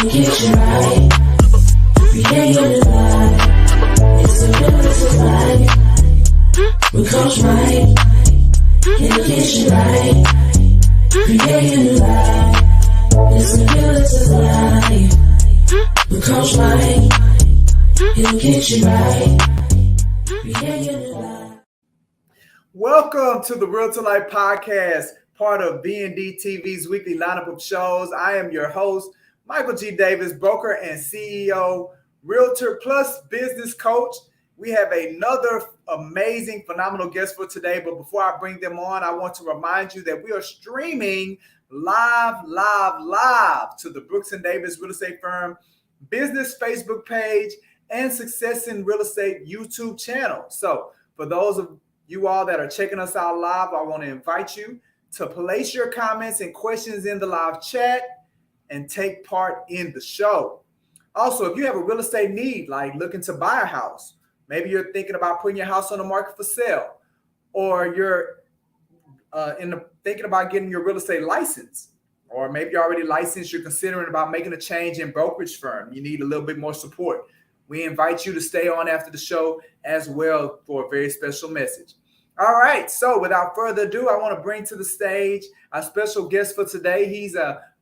get you right. Create your life. It's a realtor's life. With Coach Mike. He'll get you right. Create your life. It's a realtor's life. With Coach Mike. He'll get you right. Create your life. Welcome to the Realtor Life Podcast, part of B&D TV's weekly lineup of shows. I am your host, Michael G. Davis, broker and CEO, Realtor plus business coach. We have another amazing, phenomenal guest for today. But before I bring them on, I want to remind you that we are streaming live to the Brooks & Davis Real Estate Firm business Facebook page and Success in Real Estate YouTube channel. So for those of you all that are checking us out live, I want to invite you to place your comments and questions in the live chat and take part in the show. Also, if you have a real estate need, like looking to buy a house, maybe you're thinking about putting your house on the market for sale, or you're thinking about getting your real estate license, or maybe you're already licensed, you're considering about making a change in brokerage firm, you need a little bit more support. We invite you to stay on after the show as well for a very special message. All right, so without further ado, I want to bring to the stage our special guest for today. He's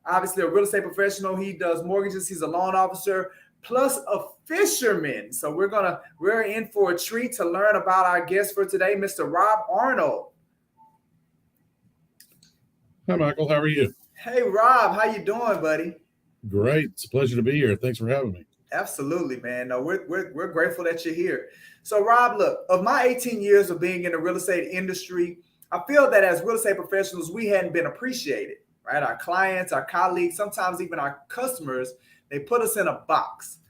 obviously a real estate professional. He does mortgages. He's a loan officer, plus a fisherman. So we're in for a treat to learn about our guest for today, Mr. Rob Arnold. Hi, Michael. How are you? Hey, Rob. How you doing, buddy? Great. It's a pleasure to be here. Thanks for having me. Absolutely, man. No, we're grateful that you're here. So, Rob, look, of my 18 years of being in the real estate industry, I feel that as real estate professionals, we hadn't been appreciated, right? Our clients, our colleagues, sometimes even our customers, they put us in a box.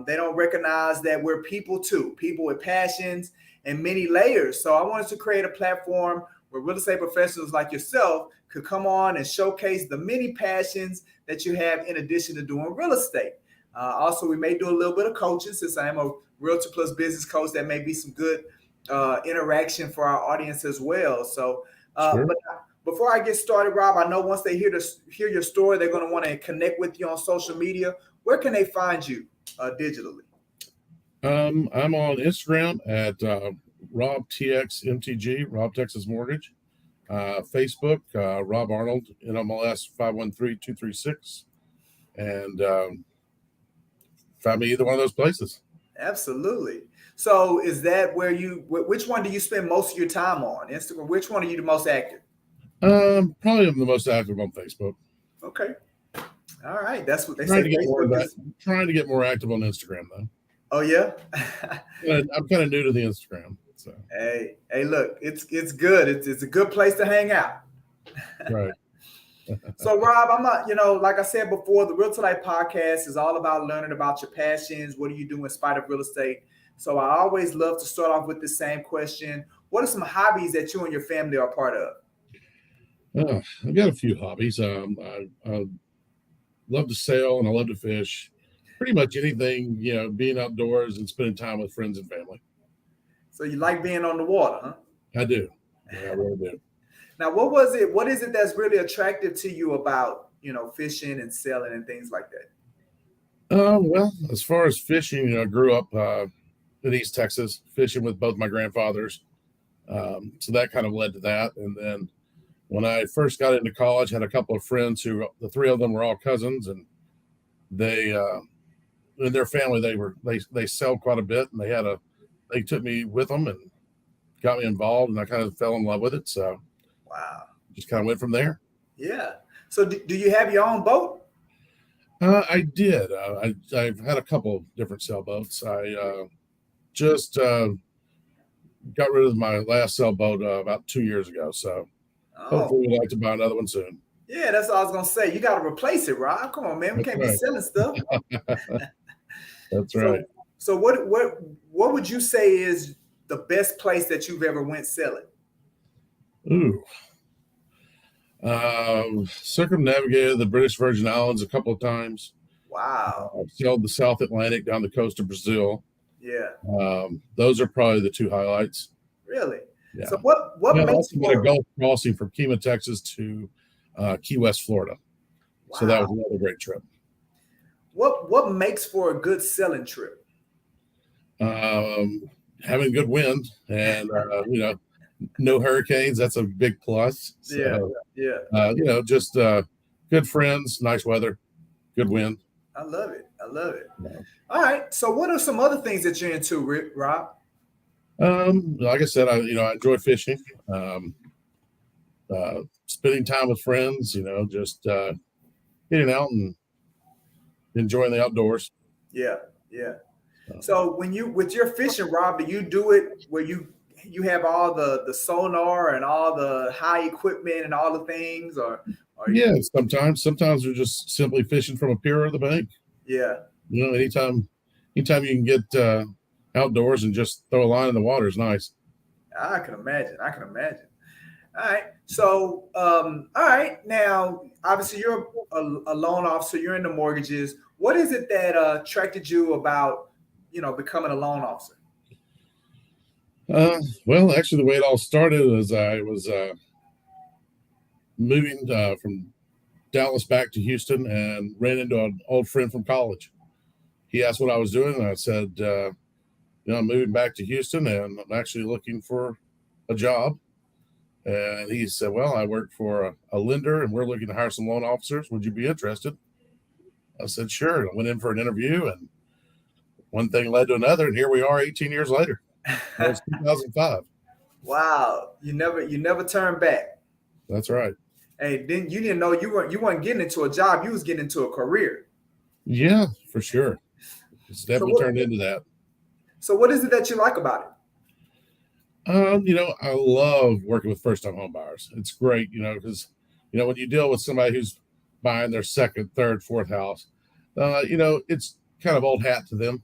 They don't recognize that we're people too, people with passions and many layers. So I wanted to create a platform where real estate professionals like yourself could come on and showcase the many passions that you have in addition to doing real estate. Also, we may do a little bit of coaching since I am a Realtor plus business coach. That may be some good interaction for our audience as well. So, Sure. But before I get started, Rob, I know once they hear your story, they're going to want to connect with you on social media. Where can they find you digitally? I'm on Instagram at RobTXMTG, Rob Texas Mortgage. Facebook, Rob Arnold, NMLS 513236. And find me either one of those places. Absolutely. So is that where which one do you spend most of your time on? Instagram? Which one are you the most active? Probably I'm the most active on Facebook. Okay. All right. That's what they Trying say. Trying to get more active on Instagram, though. Oh, yeah? I'm kind of new to the Instagram. So Hey, look, it's good. It's a good place to hang out. right. So, Rob, like I said before, the Realtor Life Podcast is all about learning about your passions. What do you do in spite of real estate? So I always love to start off with the same question. What are some hobbies that you and your family are part of? I've got a few hobbies. I love to sail and I love to fish. Pretty much anything, being outdoors and spending time with friends and family. So you like being on the water, huh? I do. Yeah, I really do. Now, what is it that's really attractive to you about, fishing and sailing and things like that? Well, as far as fishing, I grew up in East Texas, fishing with both my grandfathers. So that kind of led to that. And then when I first got into college, I had a couple of friends who, the three of them were all cousins, and they, in their family, they sailed quite a bit, and they took me with them and got me involved, and I kind of fell in love with it. So wow, just kind of went from there. Yeah. So do you have your own boat? I did. I've had a couple of different sailboats. I just got rid of my last sailboat about 2 years ago. So hopefully we'd like to buy another one soon. Yeah, that's what I was going to say. You got to replace it, Rob. Come on, man. We can't be selling stuff. That's right. So what would you say is the best place that you've ever went sailing? Ooh. Circumnavigated the British Virgin Islands a couple of times. Wow. I've sailed the South Atlantic down the coast of Brazil. Yeah. Those are probably the two highlights. Really? Yeah. So what I makes also did a Gulf crossing from Kima, Texas to Key West, Florida. Wow. So that was another great trip. What makes for a good selling trip? Having good wind and no hurricanes. That's a big plus. Yeah, So yeah. just good friends, nice weather, good wind. I love it. I love it. Yeah. All right. So, what are some other things that you're into, Rob? Like I said, I enjoy fishing, spending time with friends. Just getting out and enjoying the outdoors. Yeah, yeah. So, So, when you with your fishing, Rob, do you do it where you have all the sonar and all the high equipment and all the things, or you? yeah, sometimes we're just simply fishing from a pier or the bank. Yeah, Anytime you can get outdoors and just throw a line in the water is nice. I can imagine. I can imagine. All right. So, all right. Now, obviously, you're a loan officer. You're into mortgages. What is it that attracted you about, becoming a loan officer? Well, actually, the way it all started was I was moving from Dallas back to Houston and ran into an old friend from college. He asked what I was doing, and I said, I'm moving back to Houston, and I'm actually looking for a job. And he said, well, I work for a lender, and we're looking to hire some loan officers. Would you be interested? I said, sure. I went in for an interview, and one thing led to another, and here we are 18 years later. That was 2005. Wow. You never turn back. That's right. Hey, then you didn't know you weren't getting into a job. You was getting into a career. Yeah, for sure. It's So definitely what, turned into that. so what is it that you like about it? I love working with first-time home buyers. It's great, because when you deal with somebody who's buying their second, third, fourth house, it's kind of old hat to them.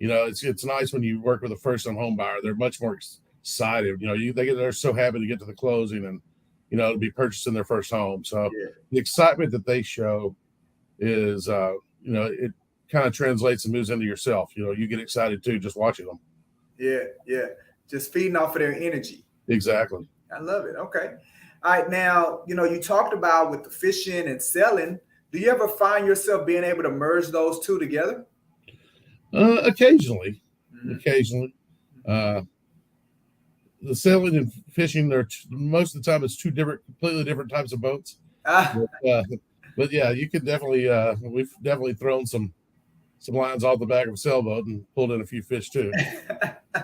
It's nice when you work with a first-time home buyer. They're much more excited. They're so happy to get to the closing and to be purchasing their first home. So Yeah, the excitement that they show is, it kind of translates and moves into yourself. You get excited too just watching them. yeah, yeah. Just feeding off of their energy. Exactly. I love it. Okay. All right. Now, you talked about with the fishing and selling. Do you ever find yourself being able to merge those two together? Occasionally, Mhm. occasionally. Uh, the sailing and fishing, most of the time it's two completely different types of boats. Ah, But yeah, you can definitely. We've definitely thrown some lines off the back of a sailboat and pulled in a few fish too.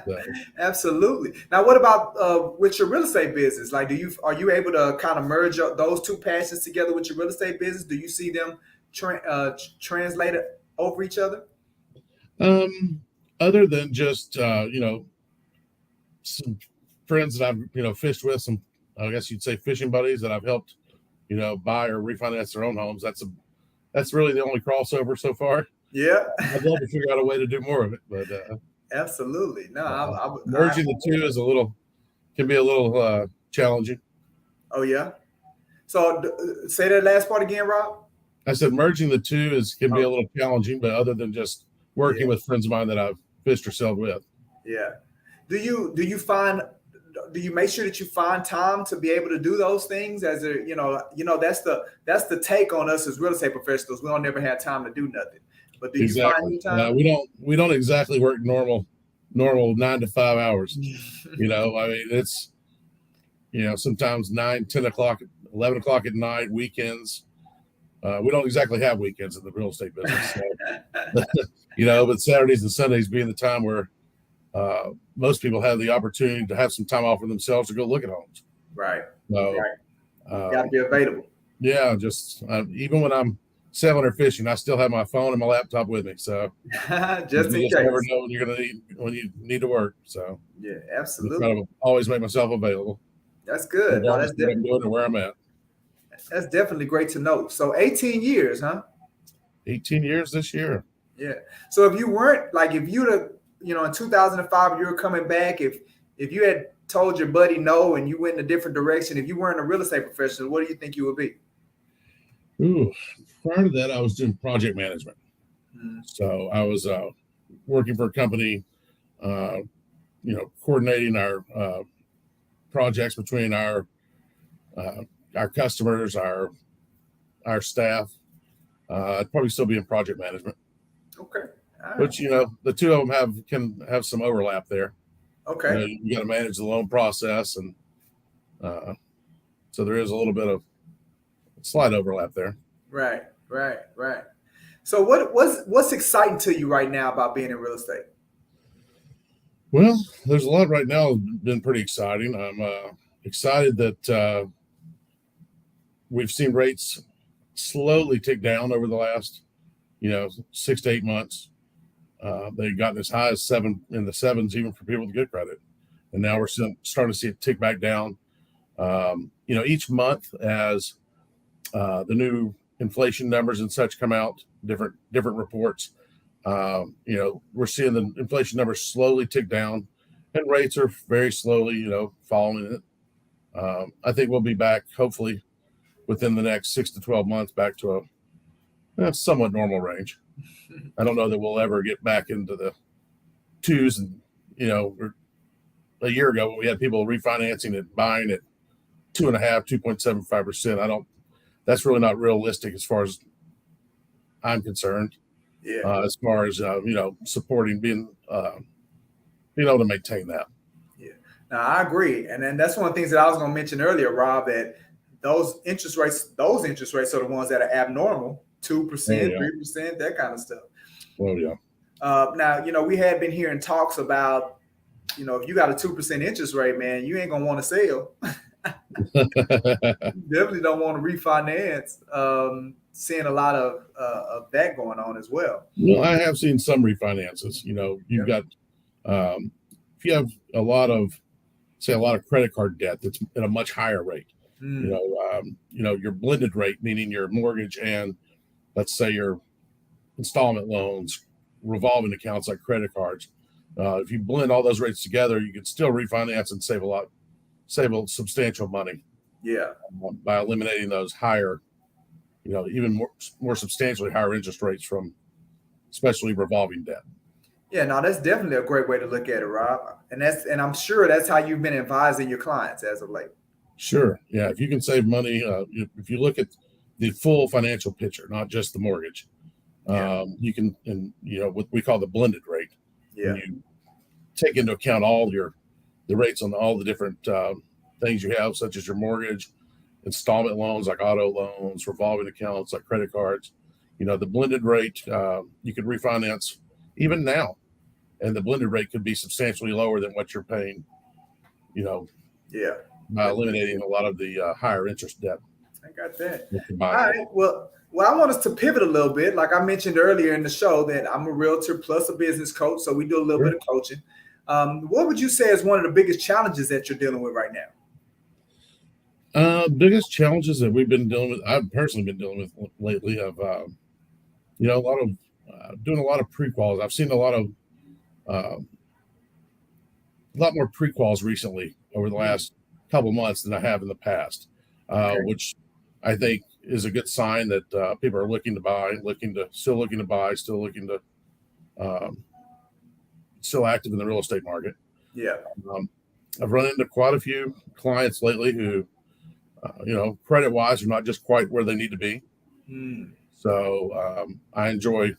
So, absolutely. Now, what about with your real estate business? Like, are you able to kind of merge those two passions together with your real estate business? Do you see them translated over each other? other than just some friends that I've fished with, some I guess you'd say fishing buddies that I've helped buy or refinance their own homes. That's really the only crossover so far. Yeah, I'd love to figure out a way to do more of it, but absolutely. No, merging the two can be a little challenging. oh yeah. So say that last part again, Rob. I said merging the two can be a Oh, little challenging, but other than just yeah, working with friends of mine that I've fished or sailed with. yeah. Do you make sure that you find time to be able to do those things as that's the take on us as real estate professionals. We don't never have time to do nothing. But do you find Exactly. any time? We don't exactly work normal 9 to 5 hours. I mean, it's sometimes 9, 10 o'clock, 11 o'clock at night, weekends. We don't exactly have weekends in the real estate business. So, but Saturdays and Sundays being the time where most people have the opportunity to have some time off for themselves to go look at homes. Right. So, Right. Got to be available. yeah, just even when I'm sailing or fishing, I still have my phone and my laptop with me. So Just in you just never case. know when you need to work. So Yeah, I'm just trying absolutely. to always make myself available, That's good. No, regardless of what I'm doing or where I'm at. that's definitely great to know. So 18 years, huh? 18 years this year. Yeah. So if you weren't like if you'd have, in 2005, you were coming back, if you had told your buddy no and you went in a different direction, if you weren't a real estate professional, what do you think you would be? Ooh, prior to that, I was doing project management. Mhm. So I was working for a company, uh, coordinating our projects between our customers, our staff, I'd probably still be in project management. Okay. All right. But the two of them can have some overlap there. Okay. You got to manage the loan process, and so there is a little bit of slight overlap there. Right. So what's exciting to you right now about being in real estate? Well, there's a lot right now. Been pretty exciting. I'm excited that we've seen rates slowly tick down over the last 6 to 8 months. They've gotten as high as 7 in the 7s, even for people with good credit, and now we're starting to see it tick back down. Each month as the new inflation numbers and such come out, different reports. We're seeing the inflation numbers slowly tick down, and rates are very slowly, following it. I think we'll be back, hopefully, within the next 6 to 12 months, back to a somewhat normal range. I don't know that we'll ever get back into the 2s, and a year ago when we had people refinancing it, buying at 2.5%, 2.75%. That's really not realistic as far as I'm concerned. Yeah. As far as supporting being able to maintain that. Yeah. Now I agree, and then that's one of the things that I was going to mention earlier, Rob. That those interest rates are the ones that are abnormal, 2%, 3%, that kind of stuff. Well, yeah. Now we had been hearing talks about, if you got a 2% interest rate, man, you ain't gonna want to sell. You definitely don't want to refinance. Seeing a lot of that going on as well. Well, I have seen some refinances. You've got if you have a lot of credit card debt that's at a much higher rate. Your blended rate, meaning your mortgage and let's say your installment loans, revolving accounts like credit cards. If you blend all those rates together, you can still refinance and save a substantial money. Yeah. By eliminating those higher, even more substantially higher interest rates from especially revolving debt. Yeah, no, that's definitely a great way to look at it, Rob. And I'm sure that's how you've been advising your clients as of late. Sure. Yeah. If you can save money, if you look at the full financial picture, not just the mortgage, you can, and what we call the blended rate. Yeah. You take into account all the rates on all the different things you have, such as your mortgage, installment loans like auto loans, revolving accounts like credit cards. The blended rate, you could refinance even now, and the blended rate could be substantially lower than what you're paying, by eliminating a lot of the higher interest debt. I got that. All right. Well, I want us to pivot a little bit. Like I mentioned earlier in the show that I'm a realtor plus a business coach, so we do a little bit of coaching. What would you say is one of the biggest challenges that you're dealing with right now? Biggest challenges that we've been dealing with, I've personally been dealing with lately, of a lot of doing a lot of pre-quals. I've seen a lot more pre-quals recently over the last couple months than I have in the past, which I think is a good sign that people are looking to buy, still active in the real estate market. Yeah. I've run into quite a few clients lately who, credit wise are not just quite where they need to be. So I enjoy,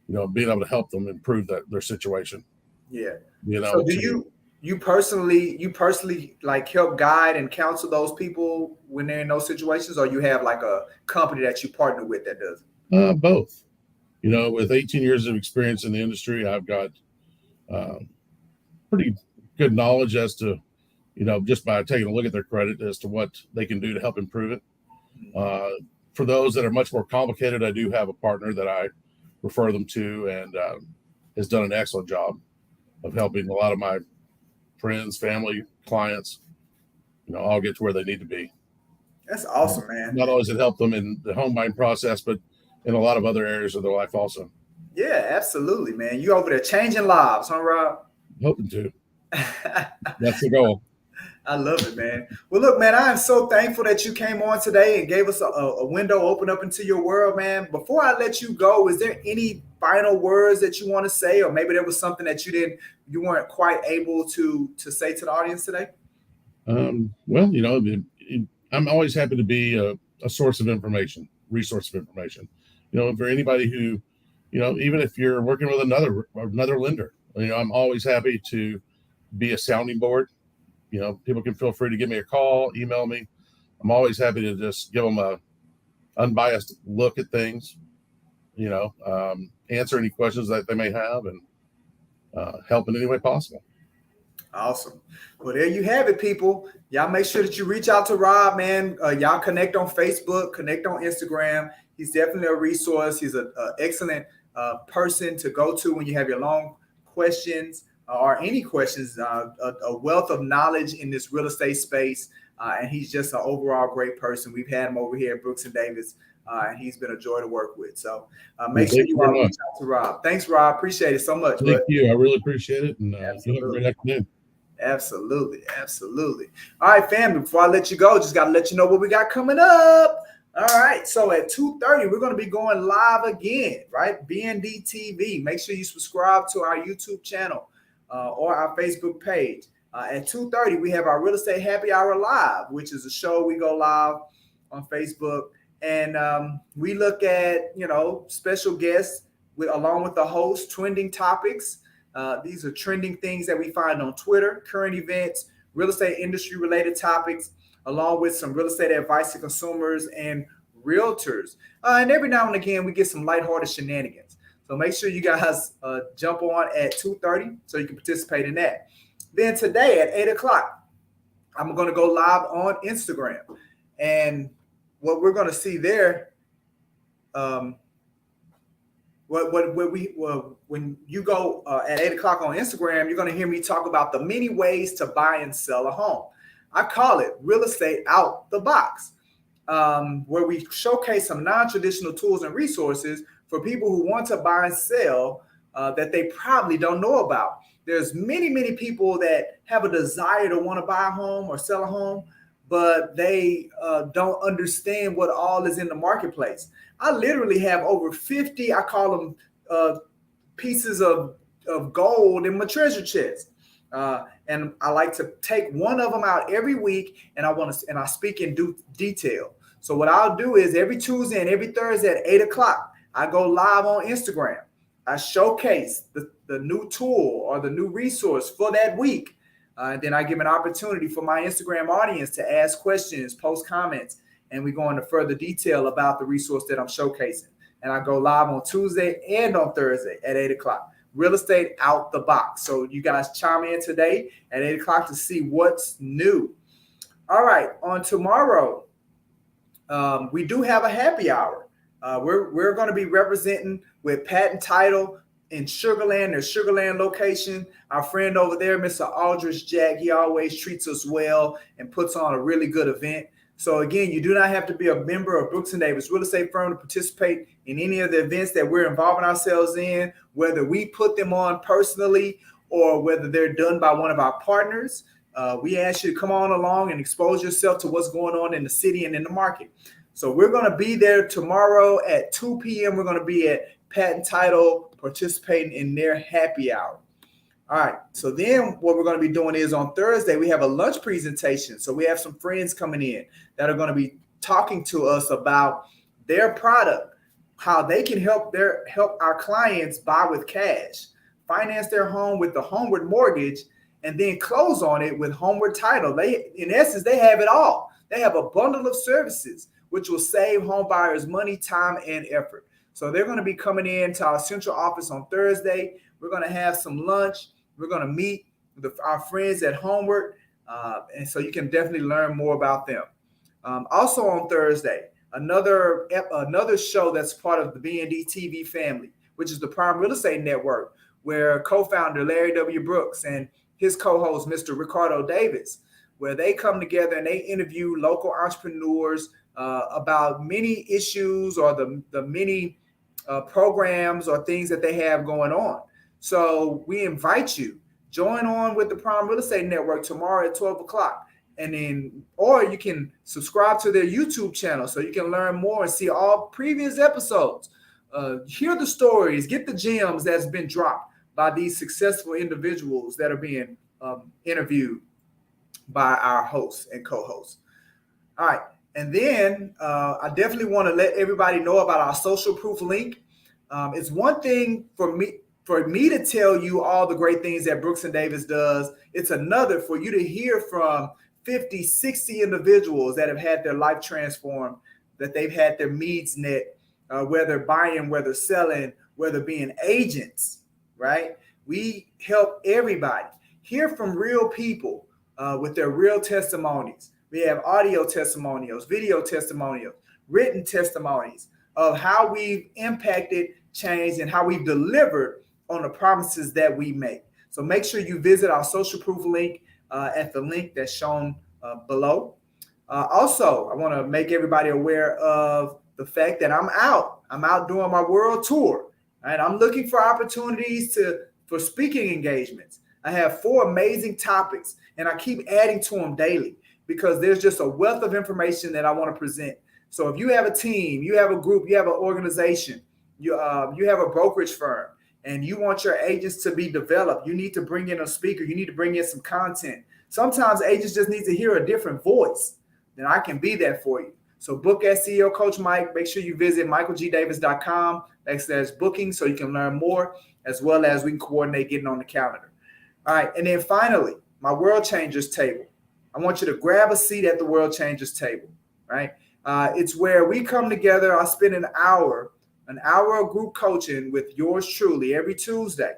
being able to help them improve their situation. Yeah. So do you personally like help guide and counsel those people when they're in those situations, or you have like a company that you partner with that does it? Both. With 18 years of experience in the industry, I've got pretty good knowledge as to, just by taking a look at their credit as to what they can do to help improve it. For those that are much more complicated, I do have a partner that I refer them to, and has done an excellent job of helping a lot of my friends, family, clients, all get to where they need to be. That's awesome, man. Not always it helped them in the home buying process, but in a lot of other areas of their life also. Yeah, absolutely, man. You over there changing lives, huh, Rob? Hoping to. That's the goal. I love it, man. Well, look, man, I am so thankful that you came on today and gave us a window open up into your world, man. Before I let you go, is there any final words that you want to say, or maybe there was something that you weren't quite able to say to the audience today? Well, I'm always happy to be a resource of information. for anybody who, even if you're working with another lender, I'm always happy to be a sounding board. People can feel free to give me a call, email me. I'm always happy to just give them a unbiased look at things, answer any questions that they may have, and help in any way possible. Awesome. Well, there you have it, people. Y'all make sure that you reach out to Rob, man. Y'all connect on Facebook, connect on Instagram. He's definitely a resource. He's an excellent person to go to when you have your long questions or any questions, a wealth of knowledge in this real estate space. And he's just an overall great person. We've had him over here at Brooks and Davis, and he's been a joy to work with. So make sure you all reach out to Rob. Thanks, Rob. Appreciate it so much. Thank you. I really appreciate it. And you have a great afternoon. Absolutely. All right, family, before I let you go, just got to let you know what we got coming up. All right, so at 2:30, we're going to be going live again, right? BND TV. Make sure you subscribe to our YouTube channel or our Facebook page. At 2:30, we have our Real Estate Happy Hour Live, which is a show we go live on Facebook. And we look at, special guests along with the host, trending topics. These are trending things that we find on Twitter, current events, real estate industry related topics, along with some real estate advice to consumers and realtors. And every now and again, we get some lighthearted shenanigans. So make sure you guys jump on at 2:30 so you can participate in that. Then today at 8 o'clock, I'm going to go live on Instagram. And what we're going to see there, when you go at 8 o'clock on Instagram, you're going to hear me talk about the many ways to buy and sell a home. I call it real estate out the box, where we showcase some non-traditional tools and resources for people who want to buy and sell that they probably don't know about. There's many people that have a desire to want to buy a home or sell a home, but they don't understand what all is in the marketplace. I literally have over 50, I call them pieces of gold in my treasure chest. And I like to take one of them out every week, and I speak in detail. So what I'll do is every Tuesday and every Thursday at 8 o'clock, I go live on Instagram. I showcase the new tool or the new resource for that week. And then I give an opportunity for my Instagram audience to ask questions, post comments, and we go into further detail about the resource that I'm showcasing. And I go live on Tuesday and on Thursday at 8 o'clock. Real estate out the box. So you guys chime in today at 8 o'clock to see what's new. All right, on tomorrow, we do have a happy hour. We're going to be representing with Patent Title in Sugarland, their Sugarland location. Our friend over there, Mr. Aldridge Jack, he always treats us well and puts on a really good event. So again, you do not have to be a member of Brooks & Davis Real Estate Firm to participate in any of the events that we're involving ourselves in, whether we put them on personally or whether they're done by one of our partners. We ask you to come on along and expose yourself to what's going on in the city and in the market. So we're going to be there tomorrow at 2 p.m. We're going to be at Patent Title participating in their happy hour. All right. So then what we're going to be doing is on Thursday, we have a lunch presentation. So we have some friends coming in that are going to be talking to us about their product, how they can help our clients buy with cash, finance their home with the Homeward Mortgage, and then close on it with Homeward Title. In essence, they have it all. They have a bundle of services which will save home buyers money, time, and effort. So they're going to be coming in to our central office on Thursday. We're going to have some lunch. We're going to meet our friends at Homeward, and so you can definitely learn more about them. Also on Thursday, another show that's part of the BND TV family, which is the Prime Real Estate Network, where co-founder Larry W. Brooks and his co-host, Mr. Ricardo Davis, where they come together and they interview local entrepreneurs about many issues or the many programs or things that they have going on. So we invite you, join on with the Prime Real Estate Network tomorrow at 12 o'clock. Or you can subscribe to their YouTube channel so you can learn more and see all previous episodes. Hear the stories, get the gems that's been dropped by these successful individuals that are being interviewed by our hosts and co-hosts. All right. And then I definitely want to let everybody know about our social proof link. It's one thing for me to tell you all the great things that Brooks and Davis does. It's another for you to hear from 50, 60 individuals that have had their life transformed, that they've had their needs met, whether buying, whether selling, whether being agents, right? We help everybody hear from real people with their real testimonies. We have audio testimonials, video testimonials, written testimonies of how we've impacted, changed, and how we've delivered on the promises that we make. So make sure you visit our social proof link at the link that's shown below. Also, I want to make everybody aware of the fact that I'm out. I'm out doing my world tour. Right? I'm looking for opportunities for speaking engagements. I have 4 amazing topics, and I keep adding to them daily because there's just a wealth of information that I want to present. So if you have a team, you have a group, you have an organization, you have a brokerage firm, and you want your agents to be developed, you need to bring in a speaker, you need to bring in some content. Sometimes agents just need to hear a different voice. Then I can be that for you. So book at CEO Coach Mike. Make sure you visit michaelgdavis.com/booking so you can learn more, as well as we can coordinate getting on the calendar. All right. And then finally, my World Changers table. I want you to grab a seat at the World Changers table, right? It's where we come together. I spend an hour of group coaching with yours truly every Tuesday.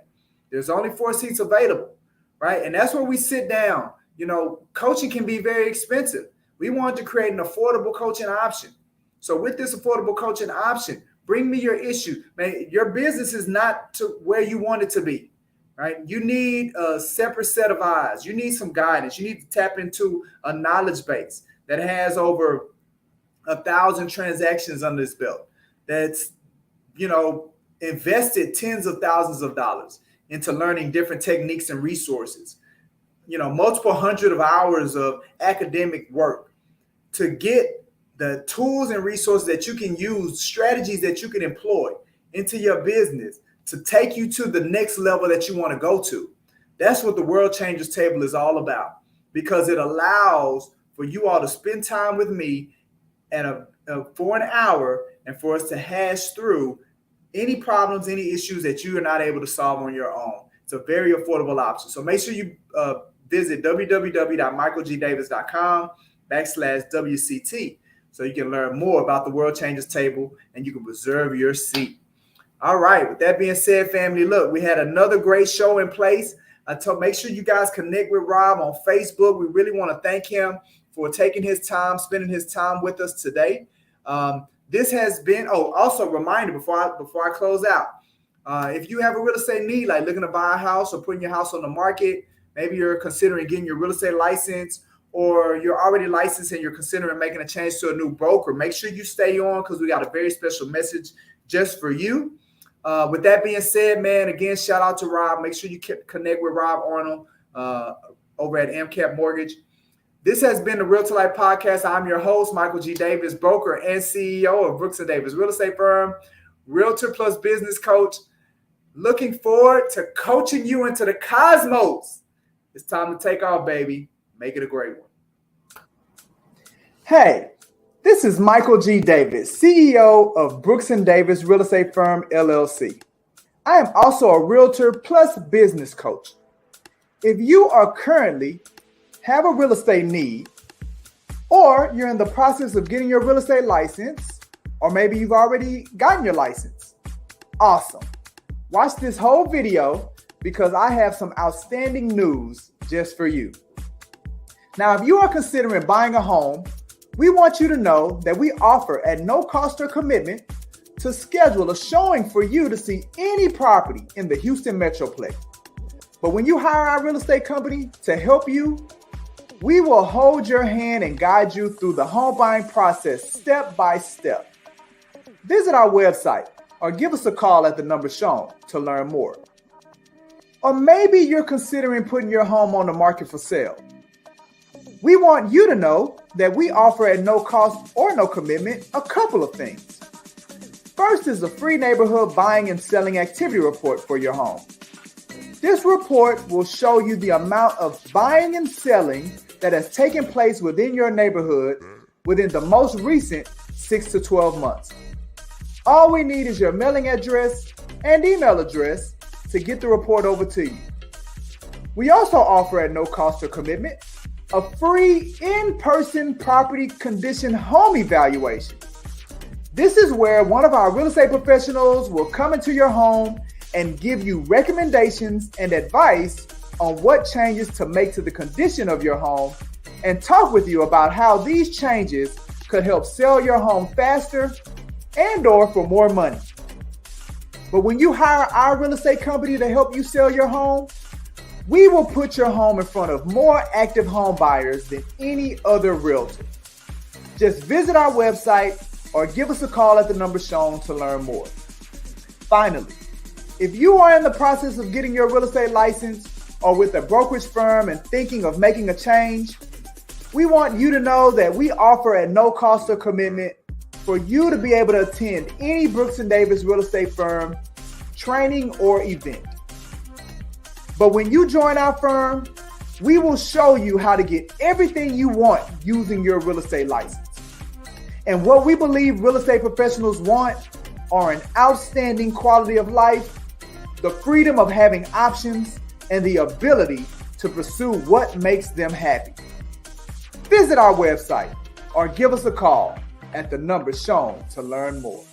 There's only 4 seats available, right? And that's where we sit down. You know, coaching can be very expensive. We wanted to create an affordable coaching option. So with this affordable coaching option, bring me your issue. Man, your business is not to where you want it to be, right? You need a separate set of eyes. You need some guidance. You need to tap into a knowledge base that has over 1,000 transactions under its belt. That's, invested tens of thousands of dollars into learning different techniques and resources. Multiple hundred of hours of academic work to get the tools and resources that you can use, strategies that you can employ into your business to take you to the next level that you want to go to. That's what the World Changers table is all about, because it allows for you all to spend time with me for an hour and for us to hash through any problems, any issues that you are not able to solve on your own. It's a very affordable option. So make sure you visit www.michaelgdavis.com/WCT so you can learn more about the World Changers table and you can reserve your seat. All right. With that being said, family, look, we had another great show in place. Make sure you guys connect with Rob on Facebook. We really want to thank him for taking his time, spending his time with us today. This has been, also a reminder before I close out. If you have a real estate need, like looking to buy a house or putting your house on the market, maybe you're considering getting your real estate license, or you're already licensed and you're considering making a change to a new broker, make sure you stay on because we got a very special message just for you. With that being said, man, again, shout out to Rob. Make sure you connect with Rob Arnold over at MCAP Mortgage. This has been the Realtor Life Podcast. I'm your host, Michael G. Davis, broker and CEO of Brooks & Davis Real Estate Firm, Realtor plus business coach. Looking forward to coaching you into the cosmos. It's time to take off, baby. Make it a great one. Hey, this is Michael G. Davis, CEO of Brooks & Davis Real Estate Firm, LLC. I am also a Realtor plus business coach. If you are currently have a real estate need, or you're in the process of getting your real estate license, or maybe you've already gotten your license, awesome. Watch this whole video because I have some outstanding news just for you. Now, if you are considering buying a home, we want you to know that we offer at no cost or commitment to schedule a showing for you to see any property in the Houston Metroplex. But when you hire our real estate company to help you, we will hold your hand and guide you through the home buying process step by step. Visit our website or give us a call at the number shown to learn more. Or maybe you're considering putting your home on the market for sale. We want you to know that we offer at no cost or no commitment a couple of things. First is a free neighborhood buying and selling activity report for your home. This report will show you the amount of buying and selling that has taken place within your neighborhood within the most recent 6 to 12 months. All we need is your mailing address and email address to get the report over to you. We also offer at no cost or commitment a free in-person property condition home evaluation. This is where one of our real estate professionals will come into your home and give you recommendations and advice on what changes to make to the condition of your home and talk with you about how these changes could help sell your home faster and/or for more money. But when you hire our real estate company to help you sell your home, we will put your home in front of more active home buyers than any other realtor. Just visit our website or give us a call at the number shown to learn more. Finally, if you are in the process of getting your real estate license or with a brokerage firm and thinking of making a change, we want you to know that we offer at no cost or commitment for you to be able to attend any Brooks & Davis real estate firm, training, or event. But when you join our firm, we will show you how to get everything you want using your real estate license. And what we believe real estate professionals want are an outstanding quality of life, the freedom of having options, and the ability to pursue what makes them happy. Visit our website or give us a call at the number shown to learn more.